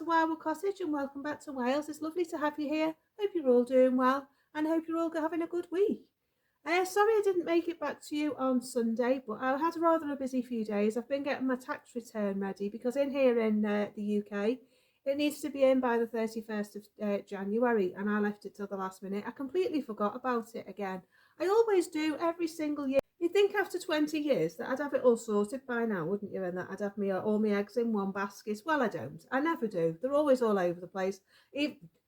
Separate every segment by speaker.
Speaker 1: to Wildwood Cottage and welcome back to Wales. It's lovely to have you here. Hope you're all doing well and hope you're all having a good week. Sorry I didn't make it back to you on Sunday, but I had rather a busy few days. I've been getting my tax return ready because in here in the UK, it needs to be in by the 31st of January, and I left it till the last minute. I completely forgot about it again. I always do every single year. You'd think after 20 years that I'd have it all sorted by now, wouldn't you? And that I'd have all my eggs in one basket. Well, I don't. I never do. They're always all over the place.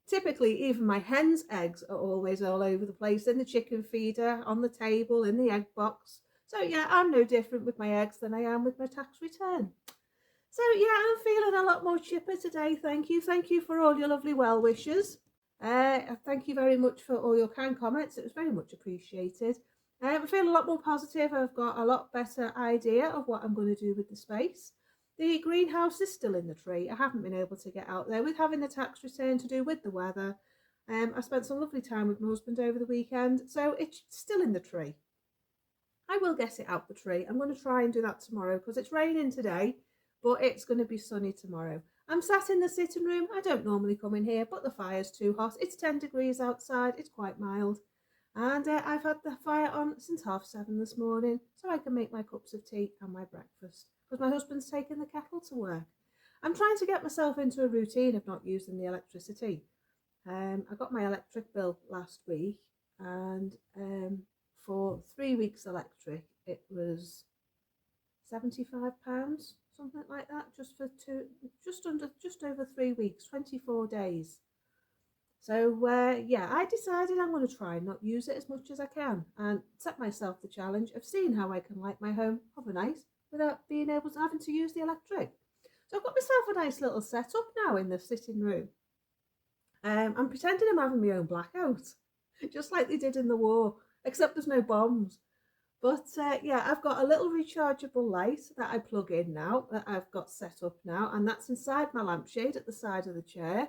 Speaker 1: Typically, even my hen's eggs are always all over the place, in the chicken feeder, on the table, in the egg box. So yeah, I'm no different with my eggs than I am with my tax return. So yeah, I'm feeling a lot more chipper today. Thank you. Thank you for all your lovely well wishes. Thank you very much for all your kind comments. It was very much appreciated. I feel a lot more positive. I've got a lot better idea of what I'm going to do with the space. The greenhouse is still in the tree. I haven't been able to get out there with having the tax return to do with the weather. I spent some lovely time with my husband over the weekend, so it's still in the tree. I will get it out the tree. I'm going to try and do that tomorrow because it's raining today, but it's going to be sunny tomorrow. I'm sat in the sitting room. I don't normally come in here, but the fire's too hot. It's 10 degrees outside. It's quite mild. And I've had the fire on since 7:30 this morning, so I can make my cups of tea and my breakfast, because my husband's taken the kettle to work. I'm trying to get myself into a routine of not using the electricity. I got my electric bill last week, and for 3 weeks electric, it was £75, something like that, just over 3 weeks, 24 days. So yeah, I decided I'm going to try and not use it as much as I can and set myself the challenge of seeing how I can light my home overnight without being able to having to use the electric. So I've got myself a nice little setup now in the sitting room. I'm pretending I'm having my own blackout, just like they did in the war, except there's no bombs. But yeah, I've got a little rechargeable light that I plug in now, that I've got set up now, and that's inside my lampshade at the side of the chair.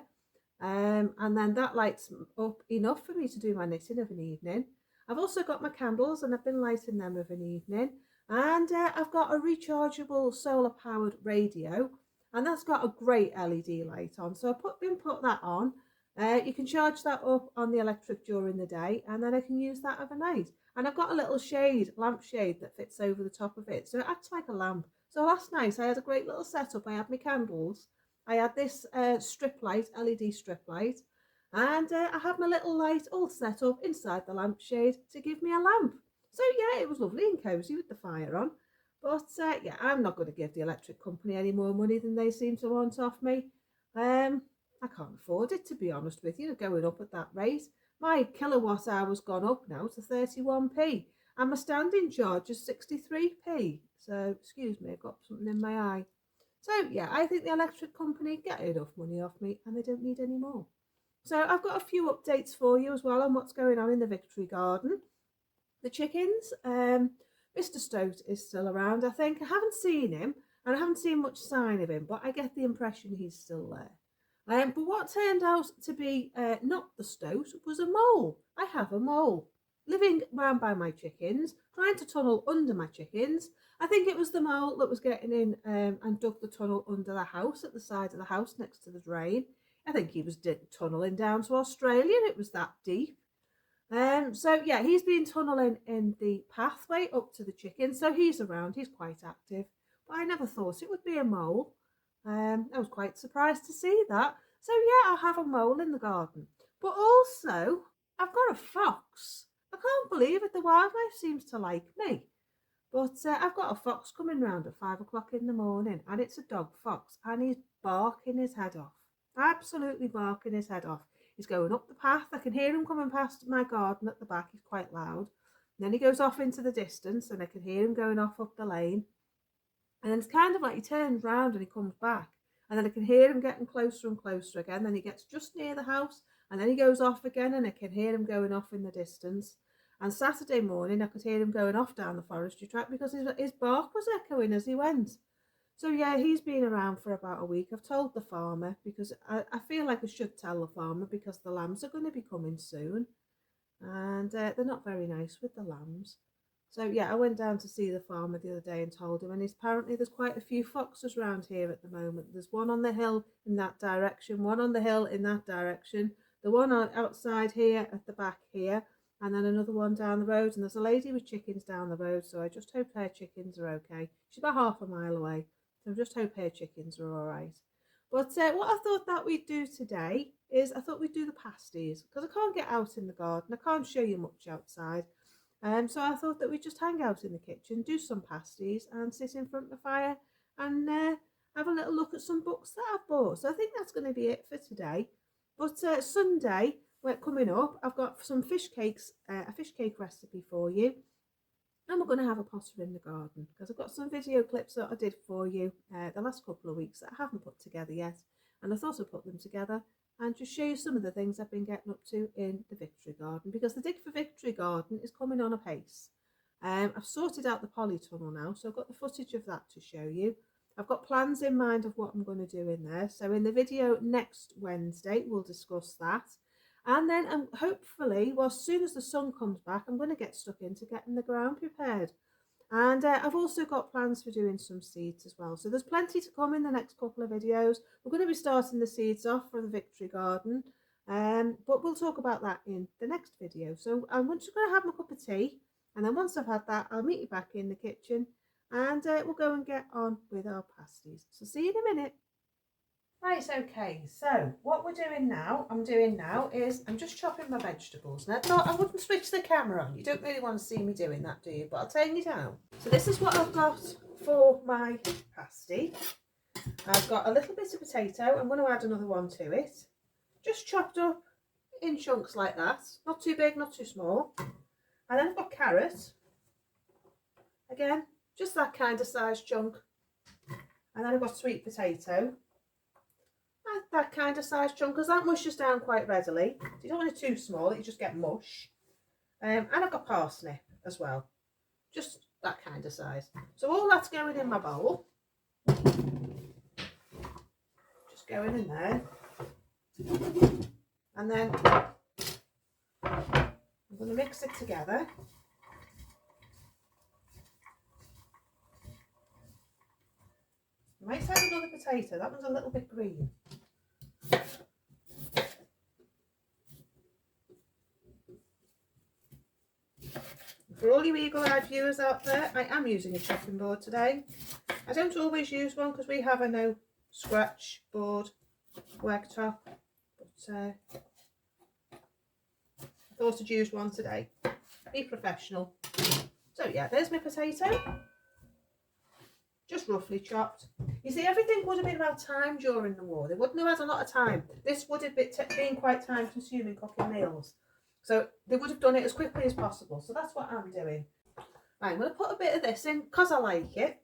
Speaker 1: And then that lights up enough for me to do my knitting of an evening. I've also got my candles and I've been lighting them of an evening. And I've got a rechargeable solar powered radio, and that's got a great LED light on. So I put that on. You can charge that up on the electric during the day, and then I can use that overnight. And I've got a little lampshade that fits over the top of it, so it acts like a lamp. So last night I had a great little setup. I had my candles, I had this strip light, LED strip light, and I had my little light all set up inside the lampshade to give me a lamp. So yeah, it was lovely and cosy with the fire on. But yeah, I'm not going to give the electric company any more money than they seem to want off me. I can't afford it, to be honest with you, going up at that rate. My kilowatt hour's gone up now to 31p, and my standing charge is 63p. So, excuse me, I've got something in my eye. So, yeah, I think the electric company get enough money off me, and they don't need any more. So, I've got a few updates for you as well on what's going on in the Victory Garden. The chickens, Mr. Stoat is still around, I think. I haven't seen him, and I haven't seen much sign of him, but I get the impression he's still there. But what turned out to be not the stoat was a mole. I have a mole living round by my chickens, trying to tunnel under my chickens. I think it was the mole that was getting in and dug the tunnel under the house, at the side of the house next to the drain. I think he was tunnelling down to Australia. It was that deep. So yeah, he's been tunneling in the pathway up to the chickens. So he's around. He's quite active. But I never thought it would be a mole. I was quite surprised to see that. So yeah, I have a mole in the garden. But also, I've got a fox. I can't believe it. The wildlife seems to like me. But I've got a fox coming round at 5 o'clock in the morning, and it's a dog fox, and he's barking his head off. Absolutely barking his head off. He's going up the path. I can hear him coming past my garden at the back. He's quite loud. And then he goes off into the distance, and I can hear him going off up the lane. And then it's kind of like he turns round and he comes back. And then I can hear him getting closer and closer again. Then he gets just near the house, and then he goes off again, and I can hear him going off in the distance. And Saturday morning, I could hear him going off down the forestry track because his bark was echoing as he went. So yeah, he's been around for about a week. I've told the farmer, because I feel like I should tell the farmer, because the lambs are going to be coming soon. And they're not very nice with the lambs. So yeah, I went down to see the farmer the other day and told him, and apparently there's quite a few foxes around here at the moment. There's one on the hill in that direction, one on the hill in that direction, the one outside here at the back here, and then another one down the road. And there's a lady with chickens down the road, so I just hope her chickens are okay. She's about half a mile away, so I just hope her chickens are all right. But what I thought that we'd do today is I thought we'd do the pasties, because I can't get out in the garden. I can't show you much outside. So I thought that we'd just hang out in the kitchen, do some pasties and sit in front of the fire and have a little look at some books that I've bought. So I think that's going to be it for today. But Sunday, coming up, I've got some fish cakes, a fish cake recipe for you. And we're going to have a potter in the garden, because I've got some video clips that I did for you the last couple of weeks that I haven't put together yet. And I thought I'd put them together and just show you some of the things I've been getting up to in the Victory Garden, because the Dig for Victory Garden is coming on apace. I've sorted out the polytunnel now, so I've got the footage of that to show you. I've got plans in mind of what I'm going to do in there. So in the video next Wednesday, we'll discuss that. And then hopefully, well, as soon as the sun comes back, I'm going to get stuck into getting the ground prepared. And I've also got plans for doing some seeds as well. So there's plenty to come in the next couple of videos. We're going to be starting the seeds off for the Victory Garden. But we'll talk about that in the next video. So I'm just going to have my cup of tea. And then once I've had that, I'll meet you back in the kitchen. And we'll go and get on with our pasties. So see you in a minute. Right, okay, so what I'm doing now is I'm just chopping my vegetables. Now, I wouldn't switch the camera on. You don't really want to see me doing that, do you? But I'll turn you down. So this is what I've got for my pasty. I've got a little bit of potato. I'm going to add another one to it. Just chopped up in chunks like that. Not too big, not too small. And then I've got carrot. Again, just that kind of size chunk. And then I've got sweet potato. That kind of size chunk, because that mushes down quite readily. So you don't want it too small, you just get mush. And I've got parsnip as well, just that kind of size. So all that's going in my bowl, just going in there. And then I'm going to mix it together. I might add another potato, that one's a little bit green. For all you eagle-eyed viewers out there, I am using a chopping board today. I don't always use one because we have a no scratch board worktop, but I thought I'd use one today. Be professional. So yeah, there's my potato. Just roughly chopped. You see, everything would have been about time during the war. They wouldn't have had a lot of time. This would have been quite time consuming cooking meals. So they would have done it as quickly as possible. So that's what I'm doing. Right, I'm going to put a bit of this in because I like it.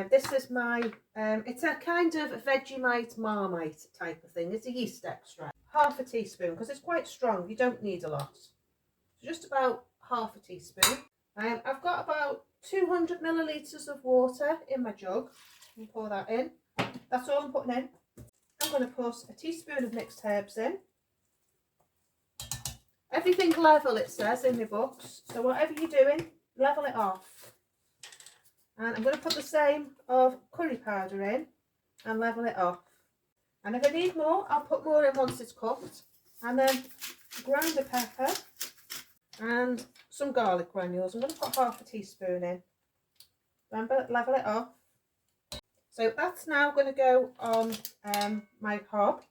Speaker 1: This is my, it's a kind of Vegemite Marmite type of thing. It's a yeast extract. Half a teaspoon, because it's quite strong. You don't need a lot. So just about half a teaspoon. I've got about 200 millilitres of water in my jug. I'll pour that in. That's all I'm putting in. I'm going to put a teaspoon of mixed herbs in. Everything level, it says in my books. So whatever you're doing, level it off. And I'm going to put the same of curry powder in and level it off. And if I need more, I'll put more in once it's cooked. And then ground a pepper and some garlic granules. I'm going to put half a teaspoon in. Remember, level it off. So that's now going to go on my hob.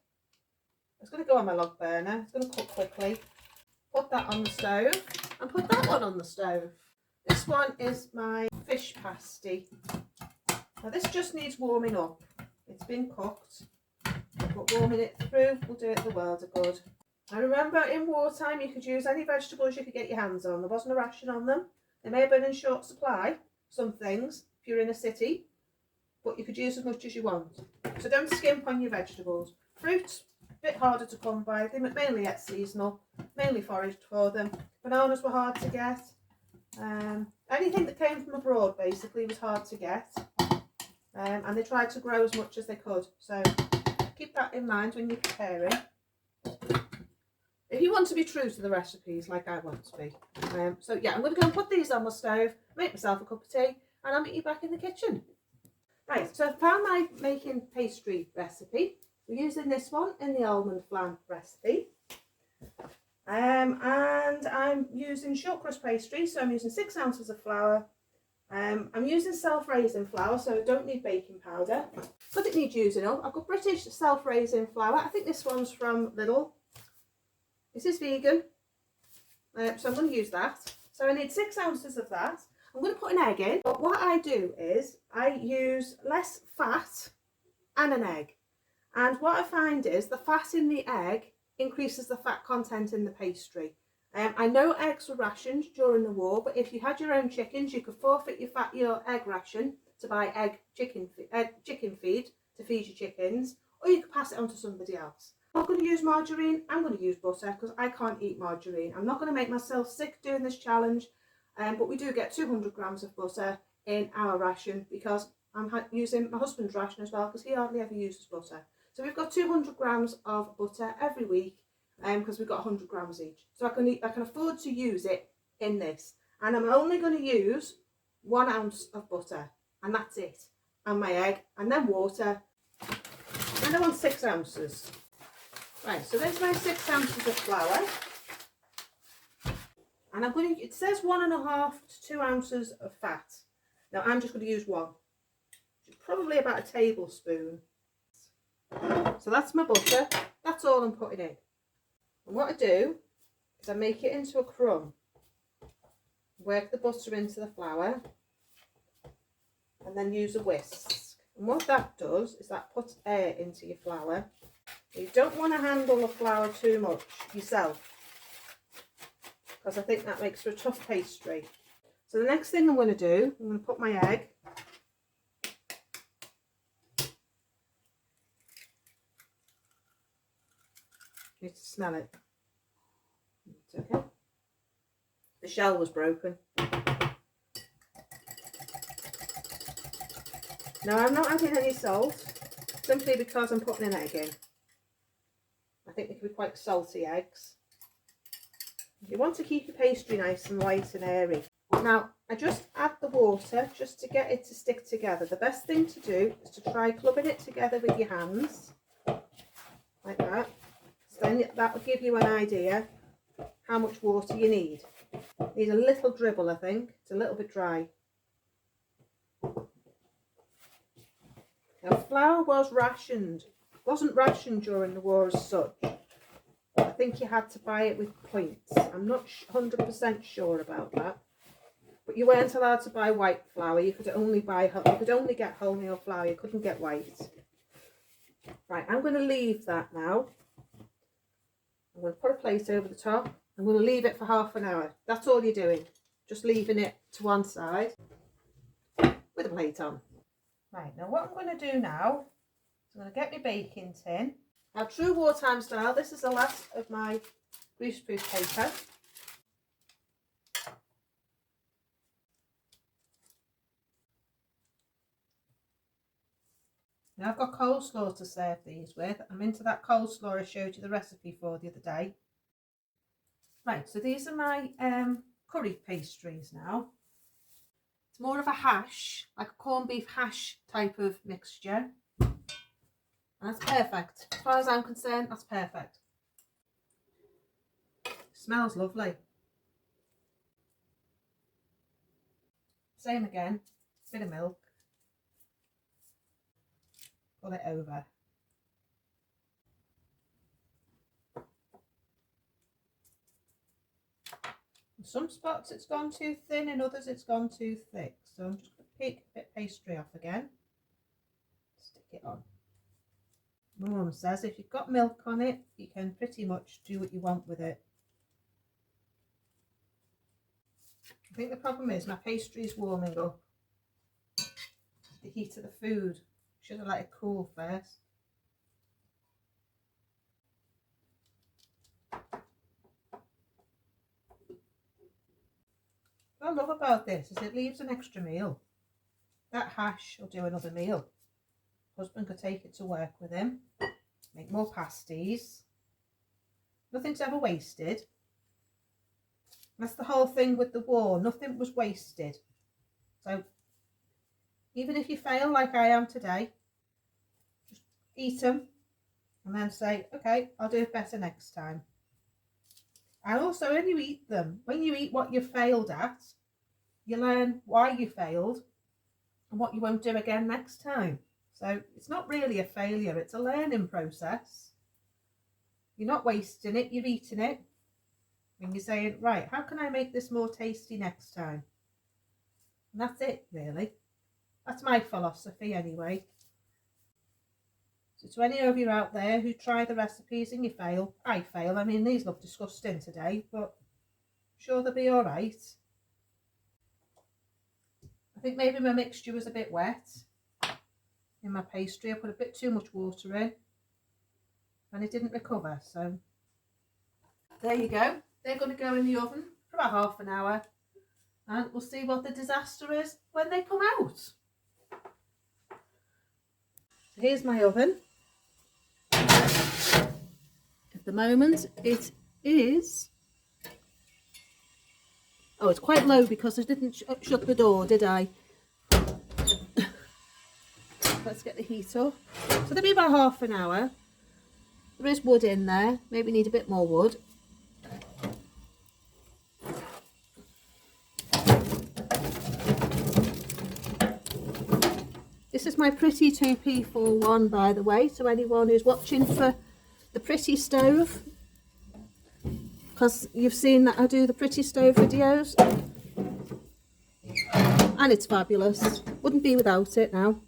Speaker 1: It's going to go on my log burner. It's going to cook quickly. Put that on the stove and put that one on the stove. This one is my fish pasty. Now this just needs warming up. It's been cooked, but warming it through will do it the world of good. I remember in wartime you could use any vegetables you could get your hands on. There wasn't a ration on them. They may have been in short supply, some things, if you're in a city, but you could use as much as you want. So don't skimp on your vegetables. Fruits, a bit harder to come by. They mainly get seasonal, mainly foraged for them. Bananas were hard to get. Anything that came from abroad basically was hard to get. And they tried to grow as much as they could. So keep that in mind when you're preparing. if you want to be true to the recipes like I want to be. So yeah, I'm going to go and put these on my stove, make myself a cup of tea, and I'll meet you back in the kitchen. Right, so I found my making pastry recipe. We're using this one in the almond flan recipe. And I'm using short crust pastry, so I'm using 6 ounces of flour. I'm using self-raising flour, so I don't need baking powder, but it needs using up. I've got British self-raising flour. I think this one's from Lidl. This is vegan, so I'm going to use that. So I need 6 ounces of that. I'm going to put an egg in, but what I do is I use less fat and an egg. And what I find is the fat in the egg increases the fat content in the pastry. I know eggs were rationed during the war, but if you had your own chickens, you could forfeit your egg ration to buy chicken feed to feed your chickens, or you could pass it on to somebody else. I'm not going to use margarine, I'm going to use butter because I can't eat margarine. I'm not going to make myself sick doing this challenge, but we do get 200 grams of butter in our ration because I'm using my husband's ration as well because he hardly ever uses butter. So we've got 200 grams of butter every week because we've got 100 grams each. So I can afford to use it in this. And I'm only going to use 1 ounce of butter and that's it. And my egg and then water. And I want 6 ounces. Right, so there's my 6 ounces of flour. And it says 1.5 to 2 ounces of fat. Now I'm just going to use 1. Which is probably about a tablespoon. So that's my butter. That's all I'm putting in. And what I do is I make it into a crumb. Work the butter into the flour. And then use a whisk. And what that does is that puts air into your flour. You don't want to handle the flour too much yourself, because I think that makes for a tough pastry. So the next thing I'm going to do, I'm going to put my egg. You need to smell it. It's okay. The shell was broken. Now I'm not adding any salt, simply because I'm putting an egg in. I think they can be quite salty eggs. You want to keep your pastry nice and light and airy. Now, I just add the water just to get it to stick together. The best thing to do is to try clubbing it together with your hands, like that. So then that will give you an idea how much water you need. Need a little dribble, I think. It's a little bit dry. Now, flour was rationed. It wasn't rationed during the war as such. I think you had to buy it with points. I'm not 100% sure about that. But you weren't allowed to buy white flour. You could only get wholemeal flour. You couldn't get white. Right, I'm going to leave that now. I'm going to put a plate over the top. I'm going to leave it for half an hour. That's all you're doing. Just leaving it to one side with a plate on. Right, now what I'm going to do now is I'm going to get my baking tin. Now, true wartime style, this is the last of my greaseproof paper. Now I've got coleslaw to serve these with. I'm into that coleslaw I showed you the recipe for the other day. Right, so these are my curry pastries now. It's more of a hash, like a corned beef hash type of mixture. And that's perfect. As far as I'm concerned, that's perfect. Smells lovely. Same again, bit of milk. Pull it over. In some spots it's gone too thin, in others it's gone too thick. So I'm just going to pick a bit of pastry off again. Stick it on. My mum says if you've got milk on it, you can pretty much do what you want with it. I think the problem is my pastry is warming up. The heat of the food. Should have let it cool first. What I love about this is it leaves an extra meal. That hash will do another meal. Husband could take it to work with him. Make more pasties. Nothing's ever wasted. That's the whole thing with the war. Nothing was wasted. So even if you fail like I am today, just eat them and then say, okay, I'll do it better next time. And also when you eat them, when you eat what you failed at, you learn why you failed and what you won't do again next time. So it's not really a failure, it's a learning process. You're not wasting it, you're eating it. And you're saying, right, how can I make this more tasty next time? And that's it, really. That's my philosophy anyway. So to any of you out there who try the recipes and you fail, I fail. I mean, these look disgusting today, but I'm sure they'll be all right. I think maybe my mixture was a bit wet in my pastry. I put a bit too much water in and it didn't recover. So there you go. They're going to go in the oven for about half an hour and we'll see what the disaster is when they come out. So here's my oven. At the moment it is, oh, it's quite low because I didn't shut the door, did I? Let's get the heat up. So there'll be about half an hour. There is wood in there, maybe need a bit more wood. This is my Prity 2P41, by the way, so anyone who's watching for the Prity stove, because you've seen that I do the Prity stove videos and it's fabulous. Wouldn't be without it now.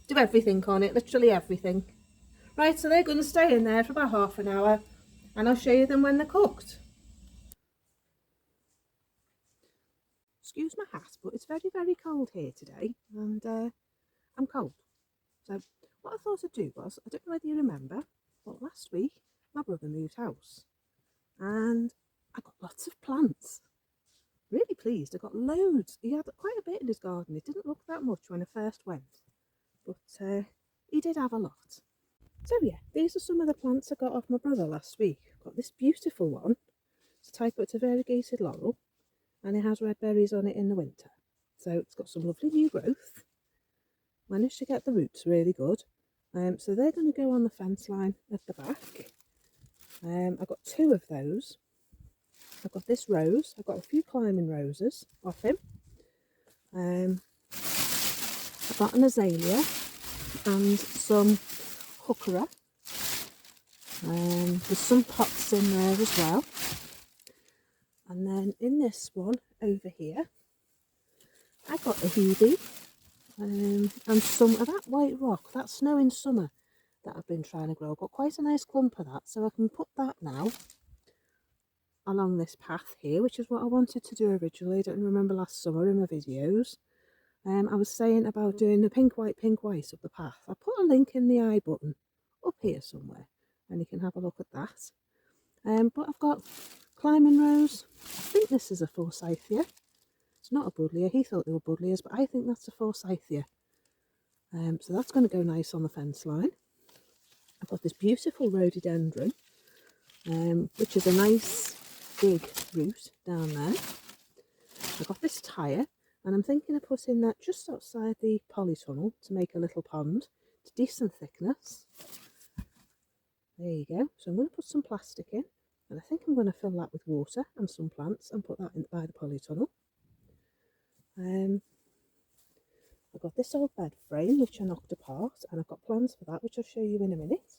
Speaker 1: Do everything on it, literally everything. Right, so they're going to stay in there for about half an hour and I'll show you them when they're cooked. Excuse my hat, but it's very, very cold here today and I'm cold. So what I thought I'd do was, I don't know whether you remember, but last week my brother moved house and I got lots of plants. Really pleased, I got loads. He had quite a bit in his garden. It didn't look that much when I first went, but he did have a lot. So yeah, these are some of the plants I got off my brother last week. I've got this beautiful one. It's a type, it's a variegated laurel and it has red berries on it in the winter. So it's got some lovely new growth. Managed to get the roots really good. So they're going to go on the fence line at the back. I've got two of those. I've got this rose. I've got a few climbing roses off him. I've got an azalea and some hookerer. There's some pots in there as well. And then in this one over here, I got a hebe. And some of that white rock, that snow in summer that I've been trying to grow. I've got quite a nice clump of that, so I can put that now along this path here, which is what I wanted to do originally. I don't remember last summer in my videos. I was saying about doing the pink white of the path. I'll put a link in the I button up here somewhere and you can have a look at that. But I've got climbing rose. I think this is a forsythia. It's not a buddleia. He thought they were buddleias, but I think that's a forsythia. So that's going to go nice on the fence line. I've got this beautiful rhododendron, which is a nice big root down there. I've got this tire, and I'm thinking of putting that just outside the polytunnel to make a little pond. It's decent thickness. There you go. So I'm going to put some plastic in, and I think I'm going to fill that with water and some plants and put that in by the polytunnel. I've got this old bed frame which I knocked apart and I've got plans for that which I'll show you in a minute.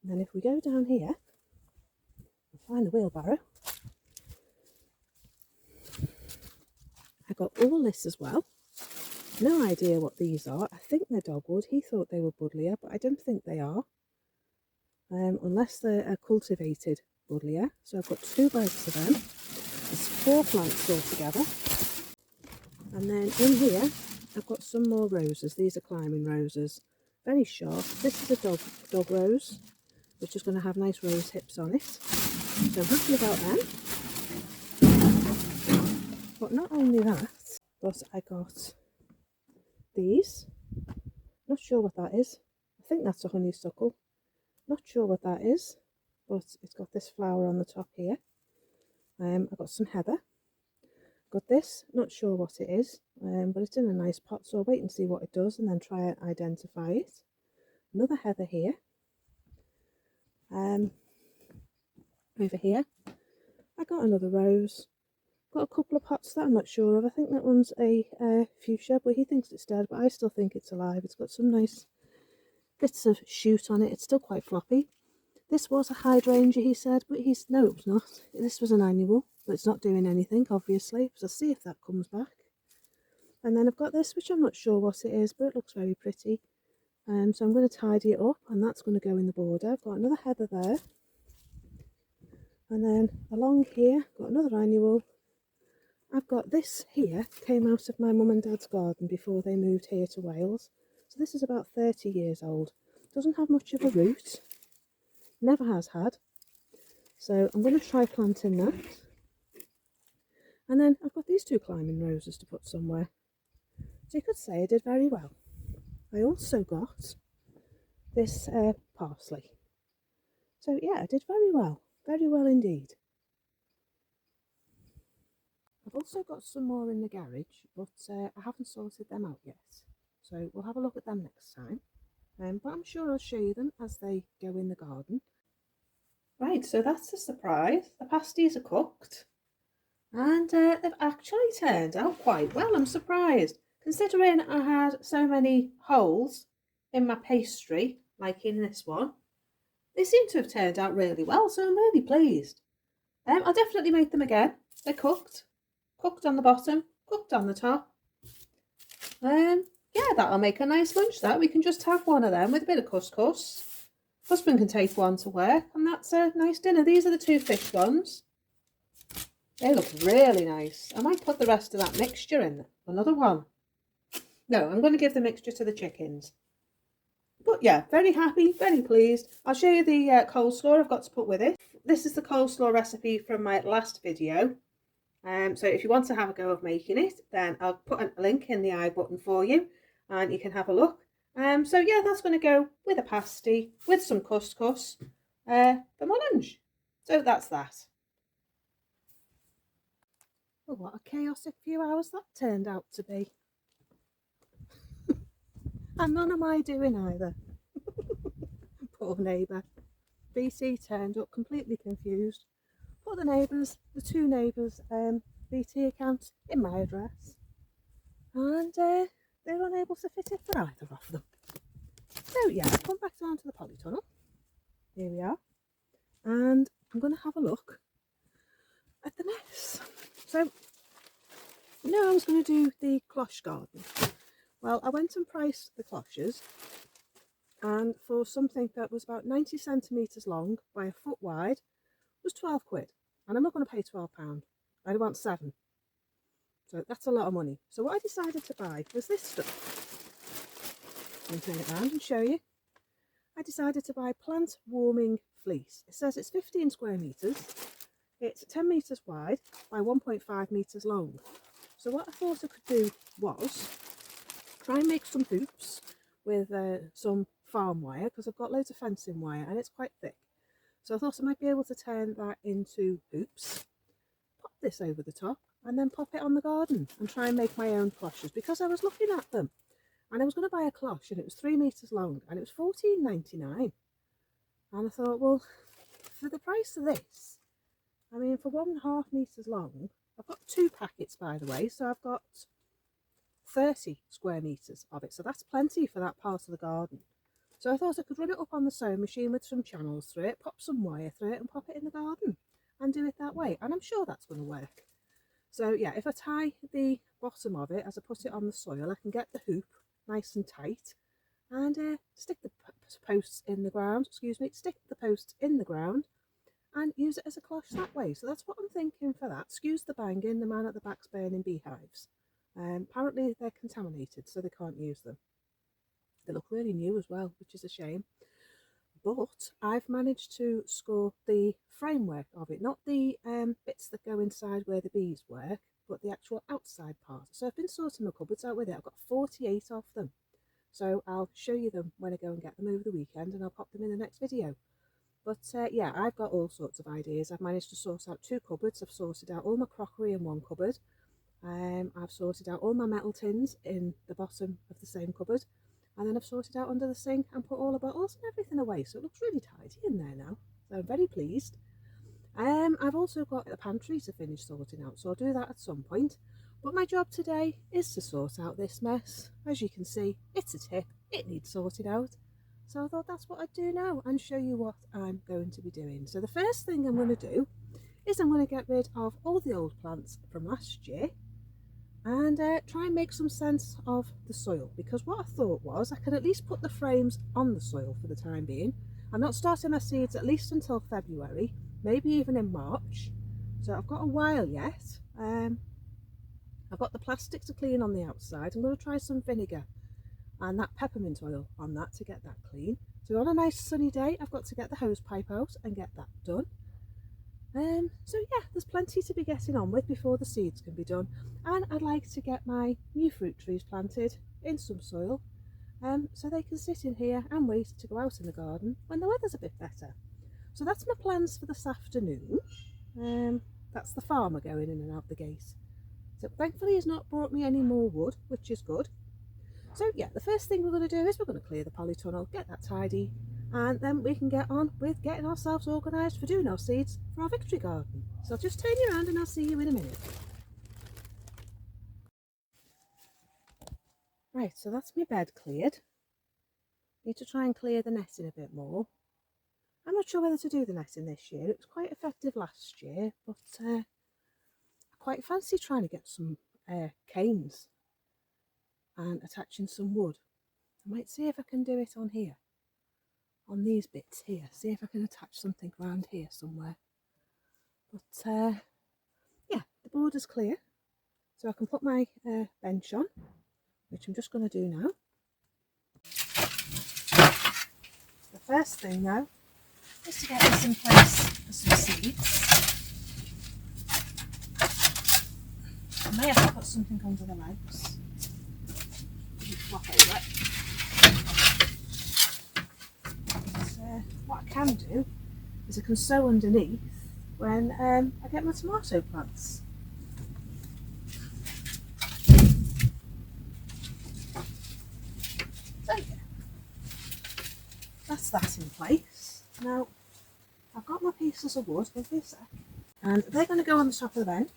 Speaker 1: And then if we go down here and find the wheelbarrow, I got all this as well. No idea what these are. I think they're dogwood. He thought they were buddleia, but I don't think they are. Unless they're a cultivated buddleia. So I've got 2 bags of them. There's 4 plants altogether. And then in here, I've got some more roses. These are climbing roses. Very sharp. This is a dog rose, which is going to have nice rose hips on it. So I'm happy about them. But not only that, but I got these. Not sure what that is. I think that's a honeysuckle. Not sure what that is. but it's got this flower on the top here. I've got some heather. Got this, not sure what it is, but it's in a nice pot, so I'll wait and see what it does and then try and identify it. Another heather here. Over here, I got another rose. Got a couple of pots that I'm not sure of. I think that one's a fuchsia, but he thinks it's dead, but I still think it's alive. It's got some nice bits of shoot on it. It's still quite floppy. This was a hydrangea, he said, but no, it was not. This was an annual, but it's not doing anything, obviously. So I'll see if that comes back. And then I've got this, which I'm not sure what it is, but it looks very pretty. So I'm going to tidy it up, and that's going to go in the border. I've got another heather there. And then along here, got another annual. I've got this here, came out of my mum and dad's garden before they moved here to Wales. So this is about 30 years old. Doesn't have much of a root. Never has had. So I'm going to try planting that. And then I've got these two climbing roses to put somewhere. So you could say I did very well. I also got this parsley. So yeah, I did very well indeed. I've also got some more in the garage, but I haven't sorted them out yet. So we'll have a look at them next time. But I'm sure I'll show you them as they go in the garden. Right, so that's a surprise. The pasties are cooked. And they've actually turned out quite well. I'm surprised. Considering I had so many holes in my pastry, like in this one, they seem to have turned out really well, so I'm really pleased. I'll definitely make them again. They're cooked. Cooked on the bottom, cooked on the top. Yeah, that'll make a nice lunch, that. We can just have one of them with a bit of couscous. Husband can take one to work, and that's a nice dinner. These are the two fish ones. They look really nice. I might put the rest of that mixture in. Another one. No, I'm going to give the mixture to the chickens. But yeah, very happy, very pleased. I'll show you the coleslaw I've got to put with it. This is the coleslaw recipe from my last video. So if you want to have a go of making it, then I'll put a link in the I button for you and you can have a look. So yeah, that's going to go with a pasty, with some couscous for my lunch. So that's that. Oh, what a chaotic few hours that turned out to be. And none of my doing either. Poor neighbour. BT turned up completely confused. Put the two neighbours' BT accounts in my address. And they're unable to fit it for either of them. So yeah, I've come back down to the polytunnel. Here we are. And I'm going to have a look at the mess. So, you know I was going to do the cloche garden. Well, I went and priced the cloches, and for something that was about 90 centimetres long by a foot wide was 12 quid. And I'm not going to pay £12. I want 7. So that's a lot of money. So what I decided to buy was this stuff. I'll turn it around and show you. I decided to buy plant warming fleece. It says it's 15 square metres. It's 10 metres wide by 1.5 metres long. So what I thought I could do was try and make some hoops with some farm wire, because I've got loads of fencing wire and it's quite thick. So I thought I might be able to turn that into hoops, pop this over the top and then pop it on the garden and try and make my own cloches, because I was looking at them and I was going to buy a cloche and it was 3 metres long and it was £14.99. And I thought, well, for the price of this, I mean, for 1.5 metres long, I've got 2 packets, by the way, so I've got 30 square metres of it. So that's plenty for that part of the garden. So I thought I could run it up on the sewing machine with some channels through it, pop some wire through it and pop it in the garden and do it that way. And I'm sure that's going to work. So yeah, if I tie the bottom of it as I put it on the soil, I can get the hoop nice and tight and stick the posts in the ground, stick the posts in the ground and use it as a cloche that way. So that's what I'm thinking for that. Excuse the banging, the man at the back's burning beehives. Apparently they're contaminated, so they can't use them. They look really new as well, which is a shame. But I've managed to score the framework of it, not the bits that go inside where the bees work, but the actual outside part. So I've been sorting my cupboards out with it. I've got 48 of them. So I'll show you them when I go and get them over the weekend, and I'll pop them in the next video. But yeah, I've got all sorts of ideas. I've managed to sort out 2 cupboards. I've sorted out all my crockery in one cupboard. I've sorted out all my metal tins in the bottom of the same cupboard. And then I've sorted out under the sink and put all the bottles and everything away. So it looks really tidy in there now. So I'm very pleased. I've also got the pantry to finish sorting out, so I'll do that at some point. But my job today is to sort out this mess. As you can see, it's a tip, it needs sorted out. So I thought that's what I'd do now and show you what I'm going to be doing. So the first thing I'm going to do is I'm going to get rid of all the old plants from last year and try and make some sense of the soil, because what I thought was I could at least put the frames on the soil for the time being. I'm not starting my seeds at least until February, maybe even in March, so I've got a while yet. I've got the plastic to clean on the outside. I'm going to try some vinegar and that peppermint oil on that to get that clean. So on a nice sunny day, I've got to get the hose pipe out and get that done. So yeah, there's plenty to be getting on with before the seeds can be done, and I'd like to get my new fruit trees planted in some soil so they can sit in here and wait to go out in the garden when the weather's a bit better. So that's my plans for this afternoon. That's the farmer going in and out the gate. So thankfully he's not brought me any more wood, which is good. So yeah, the first thing we're going to do is we're going to clear the polytunnel, get that tidy, and then we can get on with getting ourselves organised for doing our seeds for our victory garden. So I'll just turn you around and I'll see you in a minute. Right, so that's my bed cleared. Need to try and clear the netting a bit more. I'm not sure whether to do the netting this year. It was quite effective last year, but I quite fancy trying to get some canes and attaching some wood. I might see if I can do it on here, on these bits here. See if I can attach something around here somewhere. But yeah, the border's clear, so I can put my bench on, which I'm just going to do now. The first thing though is to get this in place for some seeds. I may have to put something under the legs. Flop over it. But, what I can do is I can sow underneath when I get my tomato plants. So yeah, that's that in place. Now I've got my pieces of wood, give me a sec, and they're going to go on the top of the bench,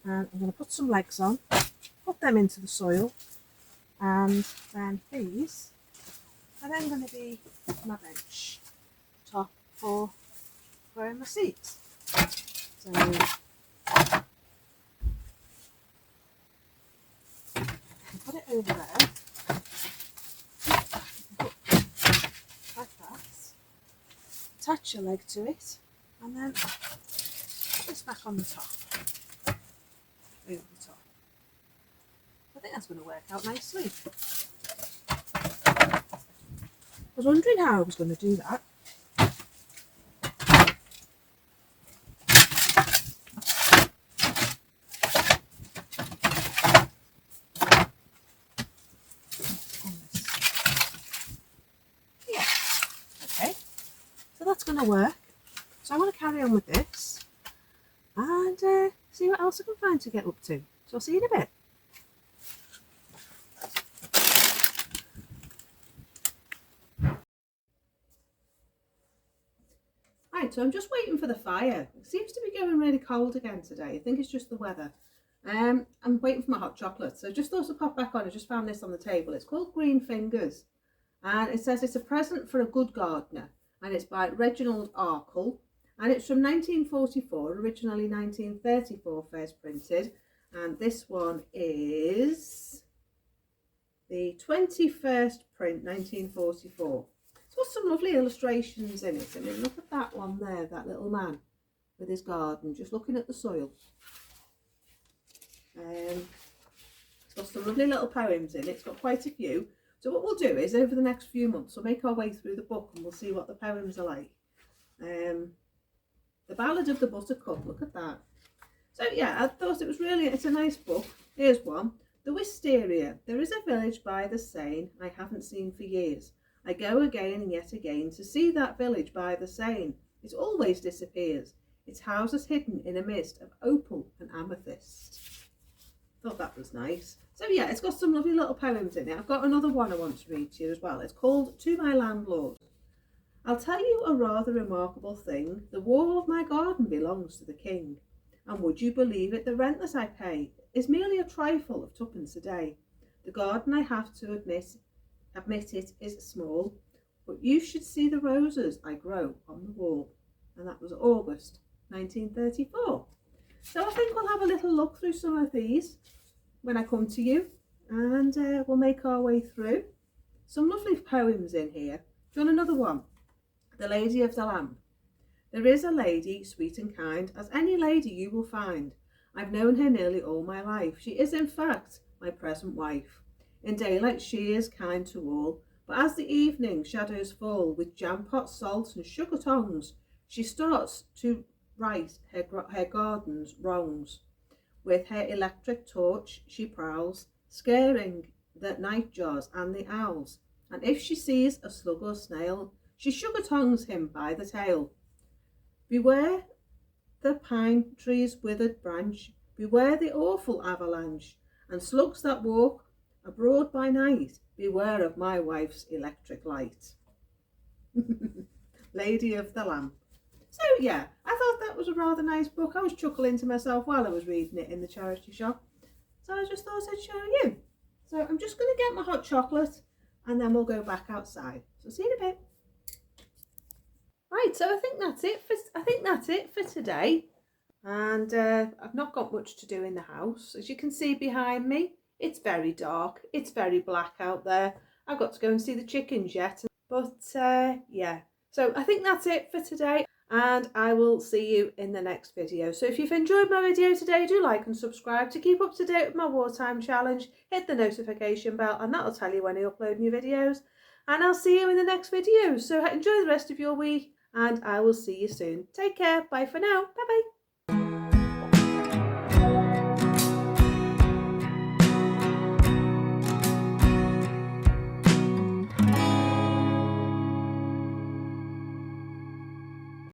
Speaker 1: and I'm going to put some legs on, put them into the soil, and then these are then going to be my bench top for growing my seeds. So put it over there, like that, attach your leg to it, and then put this back on the top, over the top. I think that's going to work out nicely. I was wondering how I was going to do that. Yeah, okay, so that's going to work. So I'm going to carry on with this and see what else I can find to get up to. So I'll see you in a bit. Right, so I'm just waiting for the fire. It seems to be going really cold again today. I think it's just the weather. I'm waiting for my hot chocolate, so just thought to pop back on. I just found this on the table. It's called Green Fingers, and it says it's a present for a good gardener, and it's by Reginald Arkle, and it's from 1944, originally 1934 first printed, and this one is the 21st print, 1944. It's got some lovely illustrations in it. I mean, look at that one there, that little man with his garden, just looking at the soil. It's got some lovely little poems in it. It's got quite a few. So what we'll do is over the next few months we'll make our way through the book and we'll see what the poems are like. The Ballad of the Buttercup, look at that. So yeah, I thought it was really, it's a nice book. Here's one. The Wisteria. There is a village by the Seine I haven't seen for years. I go again and yet again to see that village by the Seine. It always disappears. Its houses hidden in a mist of opal and amethyst. Thought that was nice. So yeah, it's got some lovely little poems in it. I've got another one I want to read to you as well. It's called To My Landlord. I'll tell you a rather remarkable thing. The wall of my garden belongs to the king. And would you believe it, the rent that I pay is merely a trifle of twopence a day. The garden, I have to admit it, is small, but you should see the roses I grow on the wall. And that was August 1934. So I think we'll have a little look through some of these when I come to you, and we'll make our way through. Some lovely poems in here. Do you want another one? The Lady of the Lamp. There is a lady, sweet and kind, as any lady you will find. I've known her nearly all my life. She is, in fact, my present wife. In daylight she is kind to all, but as the evening shadows fall, with jam-pot, salt and sugar tongs, she starts to right her garden's wrongs. With her electric torch she prowls, scaring the nightjars and the owls, and if she sees a slug or snail, she sugar tongs him by the tail. Beware the pine tree's withered branch, beware the awful avalanche, and slugs that walk abroad by night, beware of my wife's electric light. Lady of the Lamp. So yeah, I thought that was a rather nice book. I was chuckling to myself while I was reading it in the charity shop. So I just thought I'd show you. So I'm just going to get my hot chocolate and then we'll go back outside. So see you in a bit. Right, so I think that's it for today. And I've not got much to do in the house. As you can see behind me, it's very dark. It's very black out there. I've got to go and see the chickens yet. But yeah, so I think that's it for today. And I will see you in the next video. So if you've enjoyed my video today, do like and subscribe to keep up to date with my wartime challenge. Hit the notification bell and that'll tell you when I upload new videos. And I'll see you in the next video. So enjoy the rest of your week and I will see you soon. Take care. Bye for now. Bye bye.